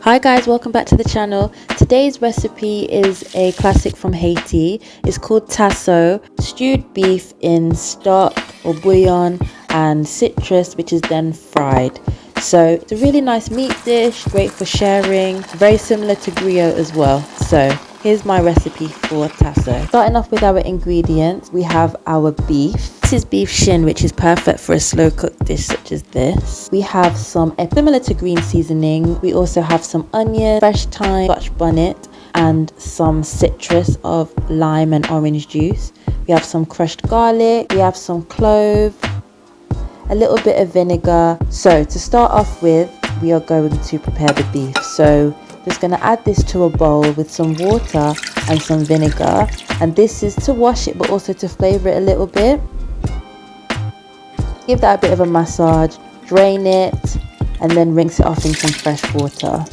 Hi guys, welcome back to the channel. Today's recipe is a classic from Haiti. It's called tasso, stewed beef in stock or bouillon and citrus, which is then fried. So it's a really nice meat dish, great for sharing, very similar to griot as well. So here's my recipe for tasso. Starting off with our ingredients, we have our beef. This is beef shin, which is perfect for a slow cooked dish such as this. We have some similar to green seasoning. We also have some onion, fresh thyme, scotch bonnet, and some citrus of lime and orange juice. We have some crushed garlic. We have some clove, a little bit of vinegar. So to start off with, we are going to prepare the beef. So just going to add this to a bowl with some water and some vinegar, and this is to wash it but also to flavor it a little bit. Give that a bit of a massage, drain it, and then rinse it off in some fresh water.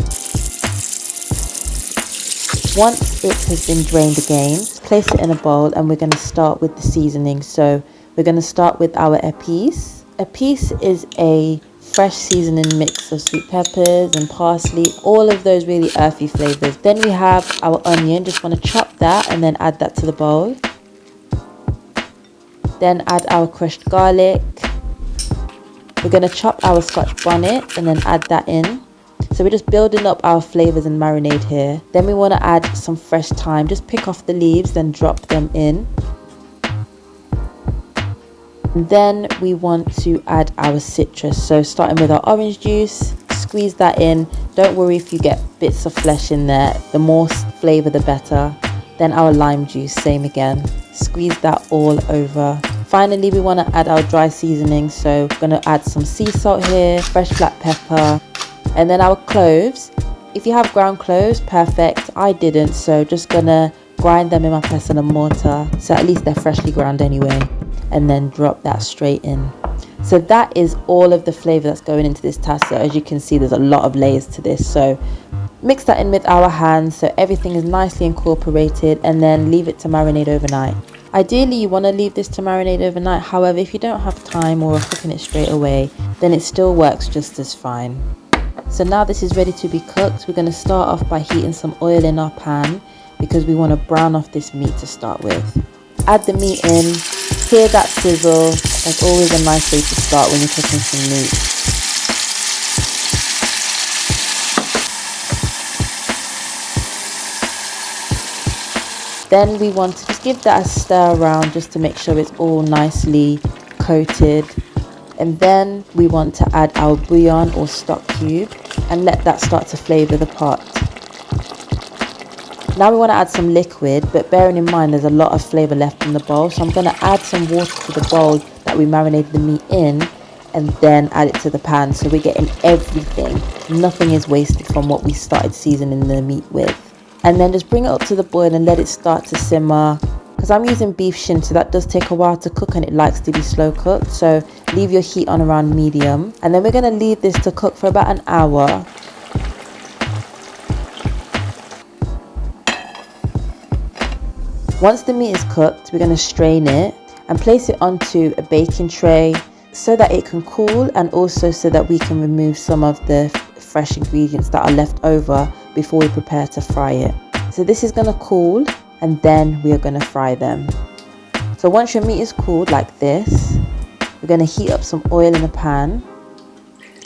Once it has been drained again, place it in a bowl, and we're going to start with the seasoning. So we're going to start with our épices. Épices is a fresh seasoning mix of sweet peppers and parsley, all of those really earthy flavors. Then we have our onion. Just want to chop that and then add that to the bowl. Then add our crushed garlic. We're going to chop our scotch bonnet and then add that in. So we're just building up our flavors and marinade here. Then we want to add some fresh thyme. Just pick off the leaves, then drop them in. And then we want to add our citrus. So starting with our orange juice, squeeze that in. Don't worry if you get bits of flesh in there. The more flavor, the better. Then our lime juice, same again. Squeeze that all over. Finally, we want to add our dry seasoning. So we're going to add some sea salt here, fresh black pepper, and then our cloves. If you have ground cloves, perfect. I didn't, so just going to grind them in my pestle and mortar. So at least they're freshly ground anyway. And then drop that straight in. So that is all of the flavor that's going into this tasso. As you can see, there's a lot of layers to this. So mix that in with our hands so everything is nicely incorporated, and then leave it to marinate overnight. Ideally, you want to leave this to marinate overnight. However, if you don't have time or are cooking it straight away, then it still works just as fine. So now this is ready to be cooked. We're going to start off by heating some oil in our pan because we want to brown off this meat to start with. Add the meat in. Hear that sizzle. That's always a nice way to start when you're cooking some meat. Then we want to just give that a stir around just to make sure it's all nicely coated. And then we want to add our bouillon or stock cube and let that start to flavor the pot. Now we want to add some liquid, but bearing in mind there's a lot of flavor left in the bowl, so I'm going to add some water to the bowl that we marinated the meat in, and then add it to the pan so we're getting everything. Nothing is wasted from what we started seasoning the meat with. And then just bring it up to the boil and let it start to simmer. Because I'm using beef shin, so that does take a while to cook and it likes to be slow cooked. So leave your heat on around medium. And then we're going to leave this to cook for about an hour. Once the meat is cooked, we're going to strain it and place it onto a baking tray so that it can cool, and also so that we can remove some of the fresh ingredients that are left over before we prepare to fry it. So this is going to cool, and then we are going to fry them. So once your meat is cooled like this, we're going to heat up some oil in a pan,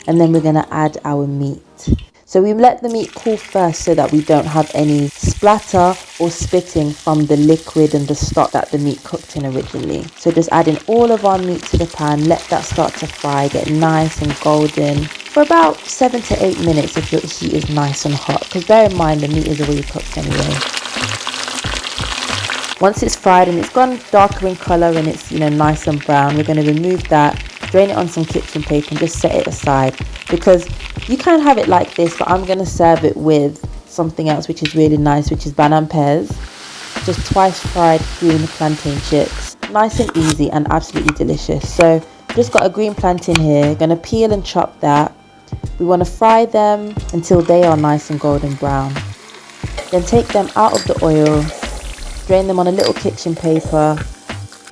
and then we're going to add our meat. So we let the meat cool first so that we don't have any splatter or spitting from the liquid and the stock that the meat cooked in originally. So just adding all of our meat to the pan, let that start to fry, get nice and golden for about 7 to 8 minutes if your heat is nice and hot, because bear in mind the meat is already cooked anyway. Once it's fried and it's gone darker in color and it's nice and brown, we're going to remove that, drain it on some kitchen paper and just set it aside, because you can have it like this, but I'm going to serve it with something else which is really nice, which is bannann pezz. Just twice fried green plantain chips. Nice and easy and absolutely delicious. So just got a green plantain here, going to peel and chop that. We want to fry them until they are nice and golden brown. Then take them out of the oil, drain them on a little kitchen paper,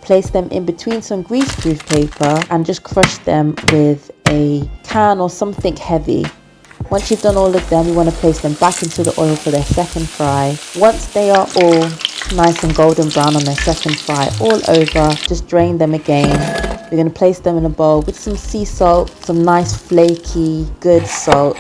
place them in between some greaseproof paper and just crush them with a can or something heavy. Once you've done all of them, you want to place them back into the oil for their second fry. Once they are all nice and golden brown on their second fry all over, just drain them again. We're going to place them in a bowl with some sea salt, some nice flaky good salt,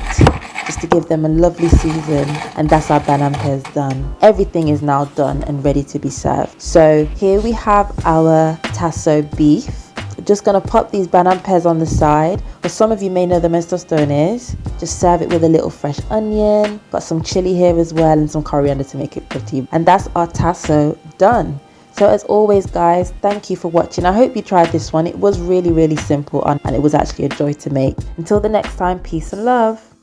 just to give them a lovely season. And that's our bannann pezz done. Everything is now done and ready to be served. So here we have our tasso beef. Just gonna pop these bannann pezz on the side. For some of you may know the minestrone is. Just serve it with a little fresh onion. Got some chili here as well and some coriander to make it pretty. And that's our tasso done. So as always guys, thank you for watching. I hope you tried this one. It was really simple and it was actually a joy to make. Until the next time, peace and love.